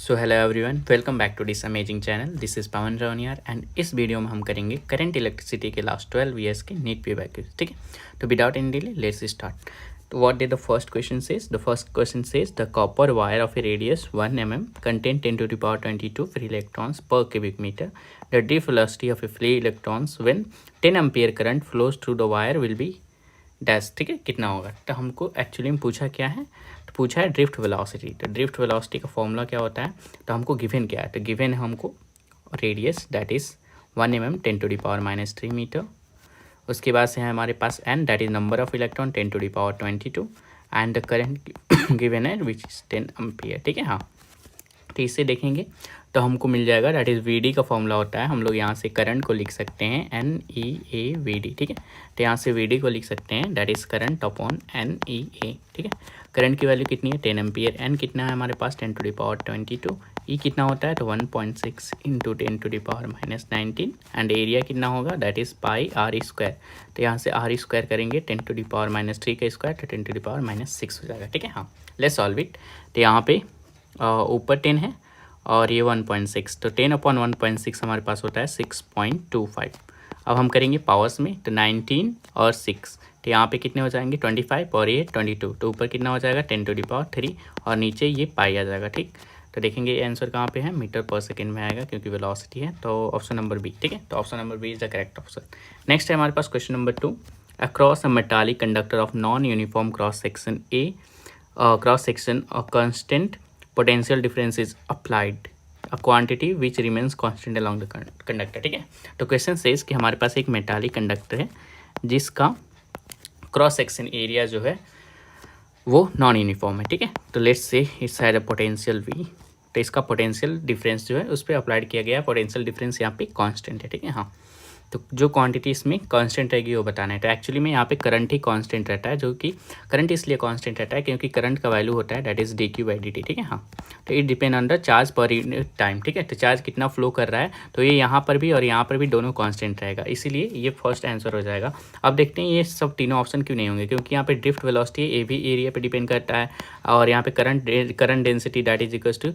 So hello everyone, welcome back to this amazing channel. This is Pawan Rawaniyar and इस video में हम करेंगे current electricity के लास्ट 12 ईयर्स के नीट पे वैक्यूज। ठीक है, तो without any delay let's start. तो what did the first question says? The first question says the copper wire of a radius 1 mm contain 10 to the power 22 free electrons per cubic meter. The drift velocity of a free electrons when 10 ampere current flows through the wire will be dash. ठीक है, कितना होगा? तो हमको actually में पूछा क्या है, तो पूछा है ड्रिफ्ट वेलोसिटी। तो ड्रिफ्ट वेलोसिटी का फॉर्मूला क्या होता है, तो हमको गिवन क्या है, तो गिवन है हमको radius that is 1 mm 10 to the power -3 meter. उसके बाद से है हमारे पास n that is number of electron 10 to the power 22 and the current given है विच इज़ 10 एम्पियर। ठीक है, हाँ, तो इससे देखेंगे तो हमको मिल जाएगा दैट इज़ वी का फॉर्मूला होता है। हम लोग यहाँ से करंट को लिख सकते हैं NEAVD। ठीक है, तो यहाँ से VD को लिख सकते हैं that is current upon NEA। ठीक है, करंट की वैल्यू कितनी है 10 एम्पियर। n कितना है हमारे पास 10 to the power 22। E कितना होता है तो 1.6 into 10 to the power -19 and area कितना होगा that is pi R square. तो यहाँ से R स्क्वायर करेंगे 10 to the power -3 का स्क्वायर तो 10 to the power -6 हो जाएगा। ठीक है, हाँ, लेट्स सॉल्व इट। तो यहाँ पे ऊपर 10 है और ये 1.6, तो 10 अपॉन 1.6 हमारे पास होता है 6.25। अब हम करेंगे पावर्स में, तो 19 और 6, तो यहाँ पे कितने हो जाएंगे 25 और ये 22, तो ऊपर कितना हो जाएगा 10 to the power 3 और नीचे ये पाई आ जाएगा। ठीक, तो देखेंगे ये आंसर कहाँ पे है, मीटर पर सेकेंड में आएगा क्योंकि वेलोसिटी है, तो ऑप्शन नंबर बी। ठीक है, तो option number B is the correct option. Next है हमारे पास question number 2। Across a metallic conductor of non uniform cross section cross section a constant potential difference is applied a quantity which remains constant along the conductor. ठीक है, तो question says कि हमारे पास एक metallic conductor है जिसका cross section area जो है वो नॉन यूनिफॉर्म है। ठीक है, तो let's say it's had a potential V, तो इसका पोटेंशियल डिफरेंस जो है उस पर अप्लाइड किया गया है। पोटेंशियल डिफरेंस यहाँ पे कांस्टेंट है। ठीक है, हाँ, तो जो क्वांटिटी इसमें कांस्टेंट रहेगी वो बताना है। तो एक्चुअली में यहाँ पे करंट ही कांस्टेंट रहता है, जो कि करंट इसलिए कांस्टेंट रहता है क्योंकि करंट का वैल्यू होता है दैट इज dQ/dt। ठीक है, हाँ, तो it depend on the charge per unit time. ठीक है, तो चार्ज कितना फ्लो कर रहा है, तो ये यहाँ पर भी और यहाँ पर भी दोनों कांस्टेंट रहेगा, इसीलिए ये फर्स्ट आंसर हो जाएगा। अब देखते हैं ये सब तीनों ऑप्शन क्यों नहीं होंगे, क्योंकि यहाँ पे ड्रिफ्ट वेलोसिटी ये भी एरिया पे डिपेंड करता है और यहाँ पे current density that is equals to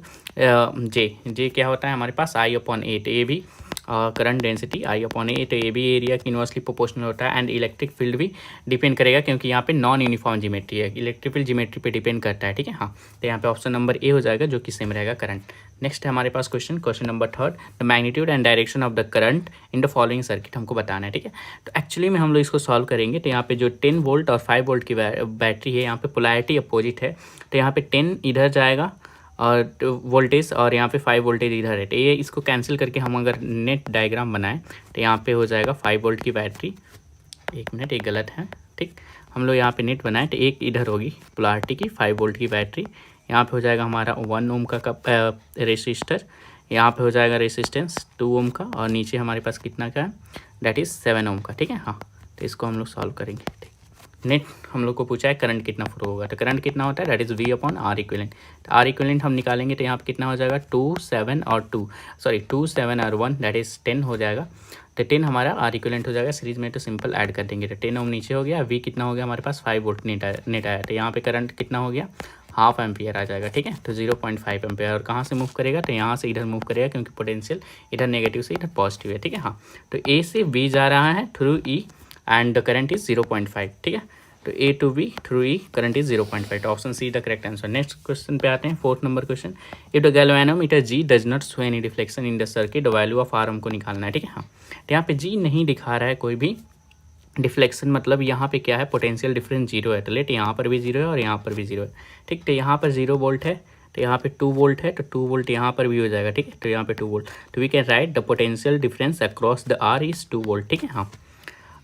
J क्या होता है हमारे पास I/A, तो ये भी करंट डेंसिटी I/A, तो ये भी एरिया की इनवर्सली प्रोपोर्शनल होता है एंड इलेक्ट्रिक फील्ड भी डिपेंड करेगा क्योंकि यहाँ पे नॉन यूनिफॉर्म ज्योमेट्री है, इलेक्ट्रिक फील्ड ज्योमेट्री पे डिपेंड करता है। ठीक है, हाँ, तो यहाँ पे ऑप्शन नंबर ए हो जाएगा जो कि सेम रहेगा करंट। नेक्स्ट है हमारे पास question number 3, the magnitude and direction of the current in the following circuit हमको बताना है। ठीक है, तो एक्चुअली में हम लोग इसको सॉल्व करेंगे, तो यहाँ पे जो 10 वोल्ट और 5 वोल्ट की बैटरी है, यहाँ पे पोलैरिटी अपोजिट है, तो यहाँ पे 10 इधर जाएगा और वोल्टेज और यहाँ पे 5 वोल्टेज इधर है, तो ये इसको कैंसिल करके हम अगर नेट डायग्राम बनाएं तो यहाँ पे हो जाएगा 5 वोल्ट की बैटरी। एक मिनट, ये गलत है। ठीक, हम लोग यहाँ पे नेट बनाएं तो एक इधर होगी पोलैरिटी की 5 वोल्ट की बैटरी, यहाँ पे हो जाएगा हमारा 1 ओम का रेसिस्टर, यहाँ पे हो जाएगा रेसिस्टेंस 2 ओम का और नीचे हमारे पास कितना का है दैट इज़ 7 ओम का। ठीक है, हाँ, तो इसको हम लोग सॉल्व करेंगे। ठीक, नेट हम लोग को पूछा है करंट कितना फ्लो होगा, तो करंट कितना होता है दैट इज़ V/R इक्विवेलेंट। तो R इक्विवेलेंट हम निकालेंगे तो यहाँ पे कितना हो जाएगा 2 7 और 1 दैट इज़ 10 हो जाएगा, तो 10 हमारा R इक्विवेलेंट हो जाएगा। सीरीज में तो सिंपल ऐड कर देंगे, तो 10 ओम नीचे हो गया, V कितना हो गया हमारे पास 5 वोल्ट नेट आया, तो यहाँ पे करंट कितना हो गया हाफ एम्पियर आ जाएगा। ठीक है, तो 0.5 एम्पियर और कहाँ से मूव करेगा, तो यहाँ से इधर मूव करेगा क्योंकि पोटेंशियल इधर नेगेटिव से इधर पॉजिटिव है। ठीक है, हाँ, तो A से B जा रहा है through E and the current is 0.5। ठीक है, तो A to B through E current is 0.5, तो option see the correct answer. Next question पे आते हैं, 4th number question. If the galvanometer G does not show any reflection in the circuit the value of R हमको निकालना है। ठीक है, हाँ, तो यहाँ पे G नहीं दिखा रहा है कोई भी डिफ्लेक्शन, मतलब यहाँ पे क्या है पोटेंशियल डिफरेंस 0 है, तो लेट यहाँ पर भी 0 है और यहाँ पर भी 0 है। ठीक, तो यहाँ पर 0 वोल्ट है, तो यहाँ पे 2 वोल्ट है, तो 2 वोल्ट यहाँ पर भी हो जाएगा। ठीक है, तो यहाँ पे 2 वोल्ट, तो we can write the potential difference across the R is 2 volt. ठीक है, हाँ,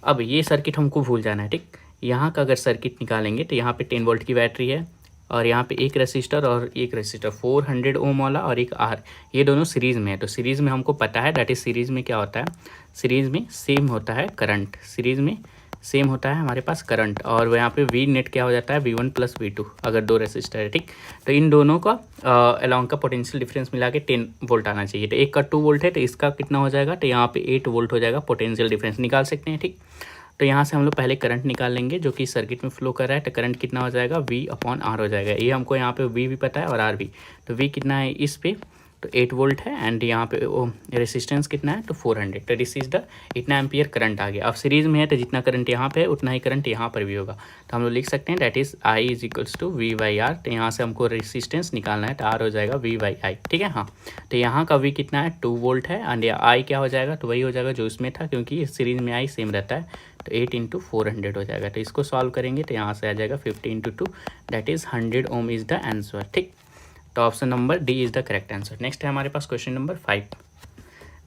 अब ये सर्किट हमको भूल जाना है। ठीक, यहाँ का अगर सर्किट निकालेंगे तो यहाँ पे 10 वोल्ट की बैटरी है और यहाँ पे एक रेसिस्टर और एक रेसिस्टर 400 ओम वाला और एक R, ये दोनों सीरीज़ में है। तो सीरीज़ में हमको पता है दैट इज सीरीज़ में क्या होता है, सीरीज़ में सेम होता है करंट, सीरीज़ में सेम होता है हमारे पास करंट, और यहाँ पे V नेट क्या हो जाता है V1 + V2 अगर 2 रेसिस्टर है। ठीक, तो इन दोनों का अलॉन्ग का पोटेंशियल डिफरेंस मिला के 10 वोल्ट आना चाहिए, तो एक का 2 वोल्ट है तो इसका कितना हो जाएगा, तो यहाँ पे 8 वोल्ट हो जाएगा, पोटेंशियल डिफरेंस निकाल सकते हैं। ठीक, तो यहाँ से हम लोग पहले करंट निकाल लेंगे जो कि सर्किट में फ्लो कर रहा है। तो करंट कितना हो जाएगा, V/R हो जाएगा। ये हमको यहाँ पे V भी पता है और R भी। तो V कितना है इस पे, तो 8 वोल्ट है एंड यहाँ पे रेसिस्टेंस कितना है, तो 400। तो दिस इज द इतना एम्पियर करंट आ गया। अब सीरीज में है तो जितना करंट यहाँ पे है उतना ही करंट यहाँ पर भी होगा। तो हम लोग लिख सकते हैं that is I is equals to V/R। तो यहाँ से हमको रेसिस्टेंस निकालना है तो R हो जाएगा V/I, ठीक है। हाँ, तो यहाँ का V कितना है, 2 वोल्ट है एंड I क्या हो जाएगा, तो वही हो जाएगा जो इसमें था, क्योंकि सीरीज में I सेम रहता है। तो 8 × 400 हो जाएगा। तो इसको सॉल्व करेंगे तो यहाँ से आ जाएगा 50 × 2 that is 100 ohm is the answer, ठीक। तो option number D is the correct answer. Next है हमारे पास question number 5।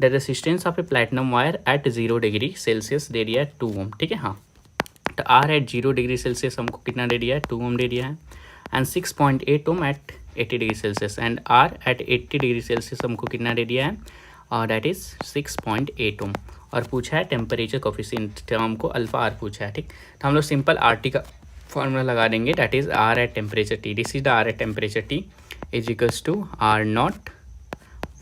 The resistance of a platinum wire at 0 degree Celsius दे दिया है 2 ओम, ठीक है। हाँ, तो आर एट 0 डिग्री सेल्सियस हमको कितना दे दिया है, 2 ओम दे दिया है and 6.8 ohm at 80 degree celsius and R at 80 degree celsius हमको कितना दे दिया है, और दैट इज 6.8 ओम। और पूछा है टेम्परेचर कोफिशिएंट, तो हमको अल्फा आर पूछा है, ठीक। तो हम लोग सिंपल आर टी का फॉर्मूला लगा देंगे that is R at temperature T. This is the R at temperature T is equals to R0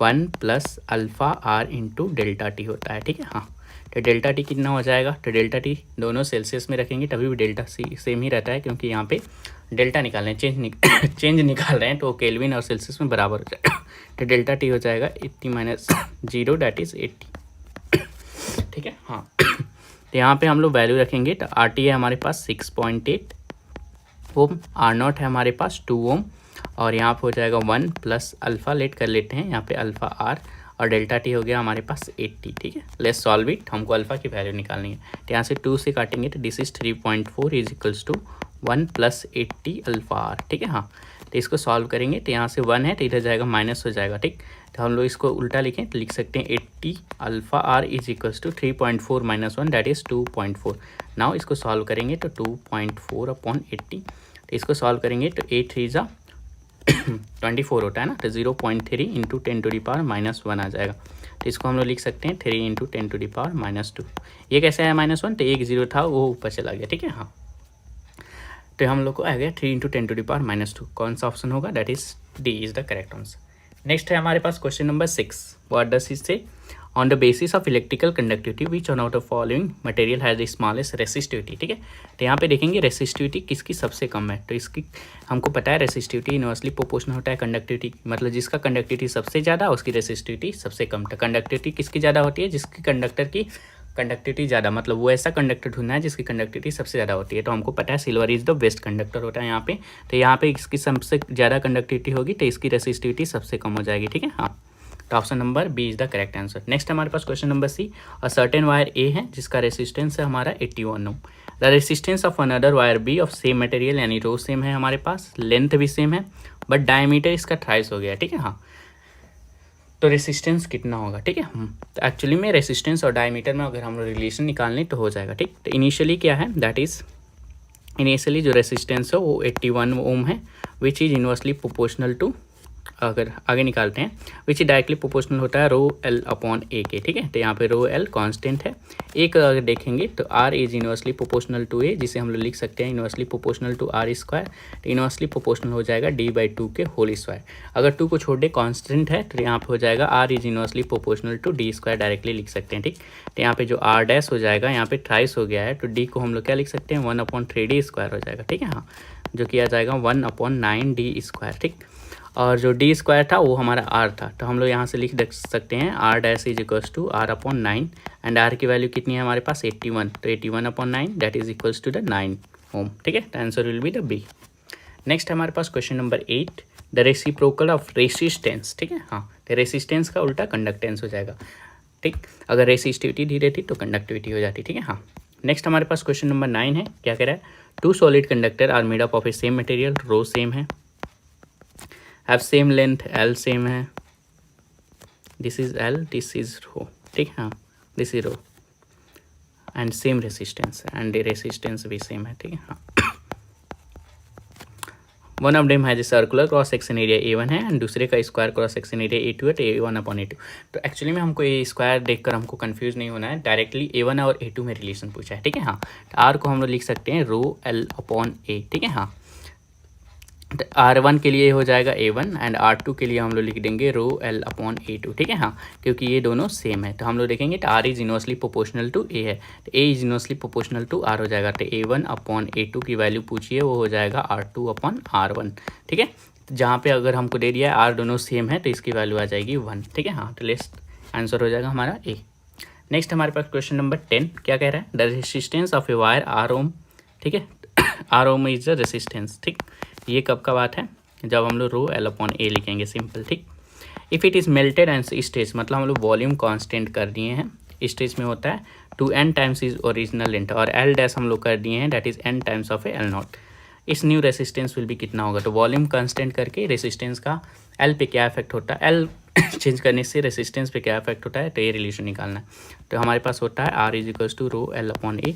1 plus alpha R into delta T होता है, ठीक है। हाँ, तो डेल्टा टी कितना हो जाएगा, तो डेल्टा टी दोनों सेल्सियस में रखेंगे तभी भी डेल्टा सी सेम ही रहता है, क्योंकि यहाँ पे डेल्टा निकाल रहे हैं, चेंज निकाल रहे हैं, तो केल्विन और सेल्सियस में बराबर हो जाएगा। तो डेल्टा टी हो जाएगा 80 - 0 दैट इज़ 80, ठीक है। हाँ, तो यहाँ पे हम लोग वैल्यू रखेंगे। तो आर टी है हमारे पास 6.8 ओम, R0 है हमारे पास 2 ओम, और यहाँ पे हो जाएगा 1 प्लस अल्फ़ा लेट कर लेते हैं, यहाँ पे अल्फ़ा आर, और डेल्टा टी हो गया हमारे पास 80, ठीक है। लेट्स सॉल्व इट, हमको अल्फ़ा की वैल्यू निकालनी है। तो यहाँ से 2 से काटेंगे तो this is 3.4 is equals to 1 plus 80 alpha R, ठीक है। हाँ, तो इसको सॉल्व करेंगे तो यहाँ से 1 है तो इधर जाएगा माइनस हो जाएगा, ठीक। तो हम लोग इसको उल्टा लिखें तो लिख सकते हैं 80 alpha R is equals to 3.4 - 1 that is 2.4। Now इसको सॉल्व करेंगे तो 2.4/80, तो इसको सॉल्व करेंगे तो 8 3 × 24 होता है ना, तो 0.3 × 10⁻⁻1 आ जाएगा। तो इसको हम लोग लिख सकते हैं 3 × 10⁻²। ये कैसे है -1, तो एक 0 था वो ऊपर चला गया, ठीक है। हाँ, तो हम लोग को आ गया 3 × 10⁻²। कौन सा ऑप्शन होगा, that is D is the correct answer. Next है हमारे पास question number 6। What does it say, on the basis of electrical conductivity which one of the following material has the smallest resistivity, ठीक है। तो यहाँ पे देखेंगे रेसिस्टिविटी किसकी सबसे कम है, तो इसकी हमको पता है रेसिस्टिविटी इनवर्सली प्रोपोर्शनल होता है कंडक्टिविटी, मतलब जिसका कंडक्टिविटी सबसे ज़्यादा उसकी रेसिस्टिविटी सबसे कम। तो कंडक्टिविटी किसकी ज़्यादा होती है, जिसकी कंडक्टर की कंडक्टिविटी ज़्यादा, मतलब वो ऐसा कंडक्टर ढूंढना है जिसकी कंडक्टिविटी सबसे ज़्यादा होती है। तो हमको पता है silver is the best conductor होता है यहाँ पे। तो यहाँ पे इसकी सबसे ज़्यादा कंडक्टिविटी होगी तो इसकी रेसिस्टिविटी सबसे कम हो जाएगी, ठीक है। हाँ, तो option number B is the correct answer. Next हमारे पास question number C. A certain wire A है जिसका रेसिस्टेंस है हमारा 81 ohm. The resistance of another wire B of same material, यानी रो सेम है हमारे पास, लेंथ भी सेम है, बट डायमीटर इसका 2.5 हो गया, ठीक है। हाँ, तो रेसिस्टेंस कितना होगा, ठीक है। तो एक्चुअली में रेसिस्टेंस और डायमीटर में अगर हम रिलेशन निकालने तो हो जाएगा, ठीक। तो इनिशियली क्या है, दैट इज इनिशियली जो रेसिस्टेंस है वो 81 ओम है, which is inversely proportional to, अगर आगे निकालते हैं, विच डायरेक्टली प्रोपोर्शनल होता है ρl/a के, ठीक है। तो यहाँ पे ρl कांस्टेंट है। एक अगर देखेंगे तो r is inversely proportional to a, जिसे हम लोग लिख सकते हैं इनवर्सली प्रोपोर्शनल टू r²। तो इनवर्सली प्रोपोर्शनल हो जाएगा d/2 के होल स्क्वायर। अगर 2 को छोड़ दे कांस्टेंट है तो यहाँ पे हो जाएगा r is inversely proportional to d² directly लिख सकते हैं, ठीक। तो यहाँ पे जो r डैश हो जाएगा, यहाँ पे 2.5 हो गया है, तो d को हम लोग क्या लिख सकते हैं 1/3d² हो जाएगा, ठीक है। हाँ, जो किया जाएगा 1/9d², ठीक। और जो d² था वो हमारा r था, तो हम लोग यहाँ से लिख सकते हैं r dash is equals to r/9 and r की वैल्यू कितनी है हमारे पास 81, तो 81/9 that is equals to the 9 ohm, ठीक है। The answer will be the B. Next हमारे पास question number 8। The reciprocal of resistance, ठीक है। हाँ, तो रेसिस्टेंस का उल्टा कंडक्टेंस हो जाएगा, ठीक। अगर रेसिस्टिविटी दी रहती तो कंडक्टिविटी हो जाती, ठीक है। हाँ, नेक्स्ट हमारे पास क्वेश्चन नंबर 9 है। क्या कह रहा है, 2 solid conductor are made up of a same material, rho same है, have same length, L same है, this is L, this is rho, ठीक है। हाँ, this is rho and same resistance, and resistance भी सेम है, ठीक है। हाँ, one of them has a circular cross section area A1 है एंड दूसरे का square cross section area A2 है, तो A1/A2। तो एक्चुअली में हमको ये स्क्वायर देखकर हमको कंफ्यूज नहीं होना है, डायरेक्टली A1 और A2 में रिलेशन पूछा है, ठीक है। हाँ, तो R को हम लोग लिख सकते हैं ρl/a, ठीक है। हाँ, R1 के लिए हो जाएगा A1 एंड R2 के लिए हम लोग लिख देंगे रो L अपॉन A2, ठीक है। हाँ, क्योंकि ये दोनों सेम है तो हम लोग देखेंगे तो R is inversely proportional to A है, तो A is inversely proportional to R हो जाएगा। तो A1 अपॉन A2 की वैल्यू पूछिए, वो हो जाएगा R2 अपॉन R1, ठीक है। तो जहाँ पे अगर हमको दे दिया है R दोनों सेम है तो इसकी वैल्यू आ जाएगी 1, ठीक है। हाँ, तो लेट्स आंसर हो जाएगा हमारा A। नेक्स्ट हमारे पास क्वेश्चन नंबर 10 क्या कह रहा है, the resistance of a wire R ohm, ठीक है। R ohm is the resistance, ठीक। ये कब का बात है, जब हम लोग रो L अपॉन A लिखेंगे, सिंपल, ठीक। If it is melted and stage, मतलब हम लोग वॉल्यूम कांस्टेंट कर दिए हैं, स्टेज में होता है 2n times is original length, और L डैश हम लोग कर दिए हैं that is n times of A L not. इस न्यू रेसिस्टेंस विल भी कितना होगा, तो वॉल्यूम कांस्टेंट करके रेसिस्टेंस का L पे क्या इफेक्ट होता है, L चेंज करने से रेसिस्टेंस पे क्या इफेक्ट होता है, तो ये रिलेशन निकालना है। तो हमारे पास होता है R is equals to rho L upon A।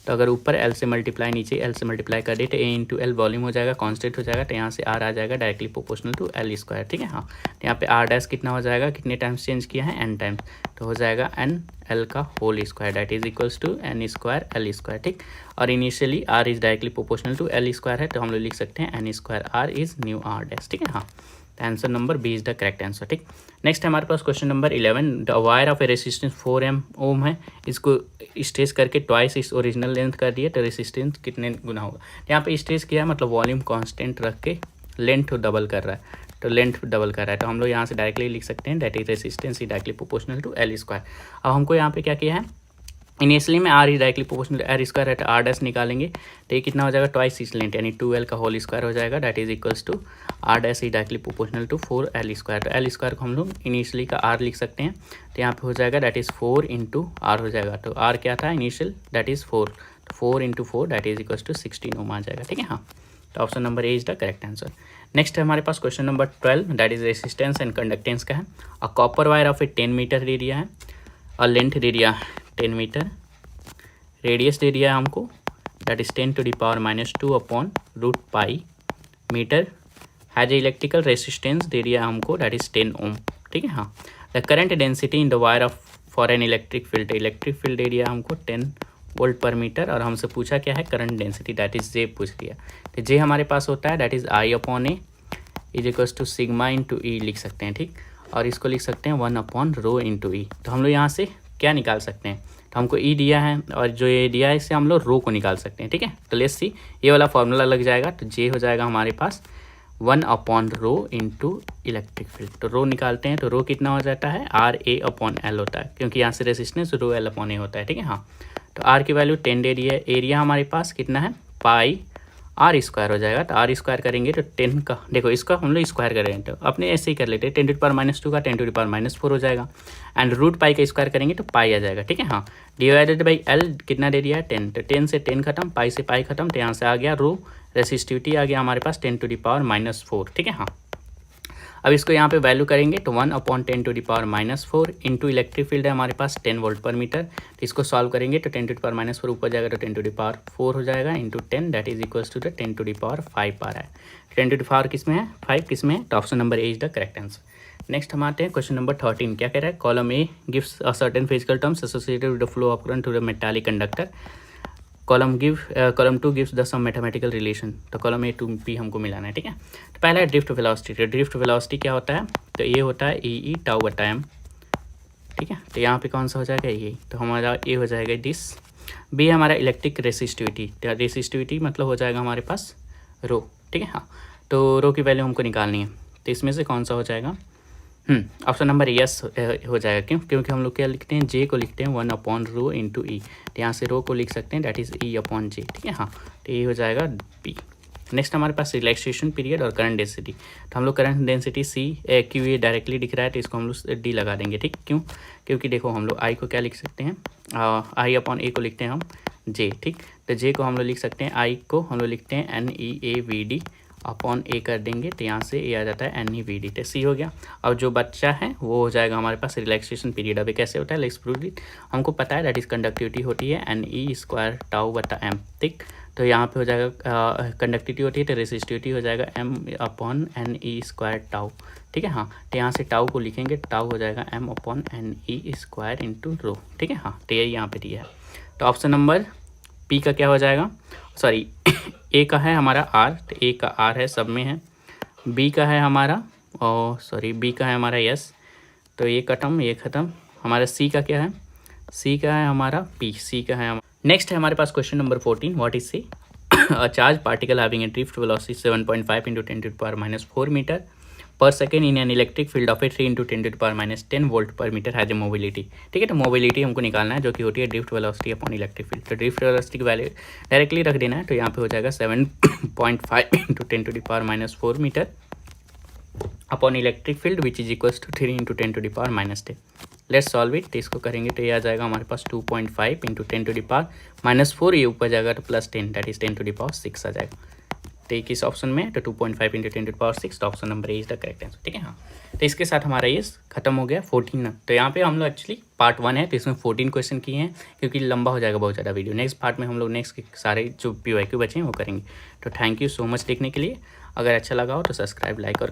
तो अगर ऊपर L से मल्टीप्लाई, नीचे L से मल्टीप्लाई कर दे तो A इंटू L वॉल्यूम हो जाएगा, कांस्टेंट हो जाएगा, तो यहाँ से R आ जाएगा directly proportional to L square, ठीक है। हाँ, तो यहाँ पे R डैश कितना हो जाएगा, कितने टाइम्स चेंज किया है, n टाइम्स, तो हो जाएगा n L का whole square that is equals to n square L square, ठीक। और initially R is directly proportional to L square है, तो हम लोग लिख सकते हैं n square R is new R dash, ठीक है। हाँ, answer number B is the correct answer, ठीक। नेक्स्ट हमारे पास question number 11, the wire of a resistance 4 ohm है, इसको स्ट्रेच करके ट्वाइस इस ओरिजिनल लेंथ कर दिए तो रेसिस्टेंस कितने गुना होगा। यहाँ पे स्ट्रेच किया है मतलब वॉल्यूम कांस्टेंट रख के लेंथ डबल कर रहा है, तो लेंथ डबल कर रहा है, तो हम लोग यहाँ से डायरेक्टली लिख सकते हैं that is resistance is directly proportional to L square. अब हमको यहाँ पे क्या किया है, इनिशियली में R is directly proportional R square है, तो R डैश निकालेंगे तो ये कितना हो जाएगा, ट्वाइस इस लेंथ यानी 2L का होल स्क्वायर हो जाएगा that is equals to R dash is directly proportional to 4L square. तो L स्क्वायर को हम लोग इनिशियली का R लिख सकते हैं, तो यहाँ पे हो जाएगा दैट इज़ 4 इंटू R हो जाएगा। तो R क्या था इनिशियल, दैट इज़ 4, तो 4 into 4 that is equals to 16 ohm आ जाएगा, ठीक है। हाँ, तो option number A is the correct answer. Next है हमारे पास question number 12 that is resistance and conductance का है। A copper wire of a 10 metre दे दिया है, और लेंथ दे दिया 10 मीटर, रेडियस दे दिया है हमको that is 10 to the power -2 upon root pi metre, has a electrical resistance दे दिया है हमको दैट इज 10 ओम, ठीक है। हाँ, the current density in the wire of for an electric field, electric field दे दिया हमको 10 वोल्ट पर मीटर, और हमसे पूछा क्या है current density that is J पूछ दिया। तो जे हमारे पास होता है that is I upon A is equals to sigma into E लिख सकते हैं, ठीक। और इसको लिख सकते हैं 1 अपॉन रो इंटू ई। तो हम लोग यहाँ से क्या निकाल सकते हैं, तो हमको ई दिया है और जो ये दिया है इससे हम लोग रो को निकाल सकते हैं, ठीक है। तो लेट्स सी, ये वाला फॉर्मूला लग जाएगा, तो जे हो जाएगा हमारे पास 1 upon rho into electric field. तो रो निकालते हैं तो रो कितना हो जाता है, R A अपॉन L होता है, क्योंकि यहाँ से रेसिस्टेंस रो L अपॉन ए होता है, ठीक है। हाँ, तो R की वैल्यू 10 दे दी है, एरिया हमारे पास कितना है पाई R स्क्वायर हो जाएगा, तो R स्क्वायर करेंगे तो 10 का, देखो इसका हम लोग स्क्वायर करेंगे तो अपने ऐसे ही कर लेते हैं, 10 टू द पावर -2 का 10 टू द पावर -4 हो जाएगा, एंड रूट पाई का स्क्वायर करेंगे तो पाई आ जाएगा, ठीक है। हाँ, डिवाइडेड बाई L कितना दे दिया है 10, तो 10 से 10 खत्म, पाई से पाई खत्म, तो यहाँ से आ गया रो रेसिस्टिविटी आ गया हमारे पास 10 टू द पावर -4, ठीक है। हाँ, अब इसको यहाँ पे वैल्यू करेंगे तो 1 upon 10 to the power -4 into electric field है हमारे पास 10 वोल्ट पर मीटर, तो इसको सॉल्व करेंगे तो 10 टू द पावर -4 ऊपर जाएगा तो 10 टू द पावर 4 हो जाएगा into 10 that is equals to the 10 to the power 5 आ रहा है। 10 टू द पावर किस में है, 5 किस में है, तो option number A is the correct answer. Next हम आते हैं क्वेश्चन नंबर 13, क्या कह रहा है, column A gives a certain physical terms associated with the flow of current to the metallic conductor, column 2 gives the some mathematical relation. तो column A to P हमको मिलाना है, ठीक है। तो पहला है ड्रिफ्ट वेलोसिटी। तो ड्रिफ्ट वेलोसिटी क्या होता है, तो ये होता है ई टाउ बटा एम, ठीक है। तो यहाँ पे कौन सा हो जाएगा ये, तो हमारा ए हो जाएगा दिस। बी हमारा इलेक्ट्रिक रेसिस्टिविटी, तो रेसिस्टिविटी मतलब हो जाएगा हमारे पास रो, ठीक है। हाँ, तो रो की वैल्यू हमको निकालनी है, तो इसमें से कौन सा हो जाएगा, ऑप्शन नंबर यस हो जाएगा। क्यों, क्योंकि हम लोग क्या लिखते हैं, जे को लिखते हैं 1 अपॉन रो इंटू ई, तो यहाँ से रो को लिख सकते हैं दैट इज़ ई अपॉन जे, ठीक है। हाँ, तो ये हो जाएगा बी। नेक्स्ट हमारे पास रिलैक्सेशन पीरियड और करंट डेंसिटी। तो हम लोग करंट डेंसिटी सी क्यू ये डायरेक्टली दिख रहा है तो इसको हम लोग डी लगा देंगे, ठीक। क्यों, क्योंकि देखो हम लोग आई को क्या लिख सकते हैं, आई अपॉन ए को लिखते हैं हम जे, ठीक। तो जे को हम लोग लिख सकते हैं, आई को हम लोग लिखते हैं NEAVD अपॉन ए कर देंगे तो यहाँ से ए आ जाता है NEVD, तो सी हो गया। और जो बच्चा है वो हो जाएगा हमारे पास रिलैक्सेशन पीरियड। अभी कैसे होता है, लेट्स प्रूव इट। हमको पता है दैट इज कंडक्टिविटी होती है NE स्क्वायर टाउ बटा एम, ठीक। तो यहाँ पे हो जाएगा कंडक्टिविटी होती है तो रेसिस्टिविटी हो जाएगा M upon NE square tau, ठीक है। हाँ, तो यहाँ से टाउ को लिखेंगे, टाउ हो जाएगा M upon NE square into rho, ठीक है। हाँ, तो यही यहाँ पे दिया है। तो ऑप्शन नंबर पी का क्या हो जाएगा, सॉरी ए का है हमारा आर, तो ए का आर है सब में है। बी का है हमारा बी का है हमारा यस, तो ये ख़त्म। हमारा सी का क्या है, सी का है हमारा पी, सी का है। नेक्स्ट है हमारे पास question number 14, what is C. A charge particle having a drift velocity 7.5 × 10⁻⁴ metre per second in an electric field of a 3 × 10⁻10 volt per metre has a mobility. ठीक है, तो मोबिलिटी हमको निकालना है जो कि होती है drift velocity upon electric field. तो ड्रिफ्ट वेलोसिटी की वैल्यू डायरेक्टली रख देना है, तो यहाँ पे हो जाएगा 7.5 × 10⁻⁴ meter upon electric field which is equals to 3 × 10⁻10। Let's solve it, तो इसको करेंगे तो ये आ जाएगा हमारे पास 2.5 × 10⁻⁴, ये ऊपर जाएगा तो +10 दैट इज 10⁻6 आ जाएगा। तो ये किस ऑप्शन में है, तो 2.5 × 10⁻6, तो option number A is the correct answer. ठीक है, हाँ, तो इसके साथ हमारा ये खत्म हो गया 14। तो यहाँ पे हम लोग एक्चुअली पार्ट 1 है, तो इसमें 14 क्वेश्चन किए हैं क्योंकि लंबा हो जाएगा बहुत ज़्यादा वीडियो। नेक्स्ट पार्ट में हम लोग नेक्स्ट सारे जो PYQ बचे हैं वो करेंगे। तो थैंक यू सो मच देखने के लिए। अगर अच्छा लगा हो तो सब्सक्राइब, लाइक और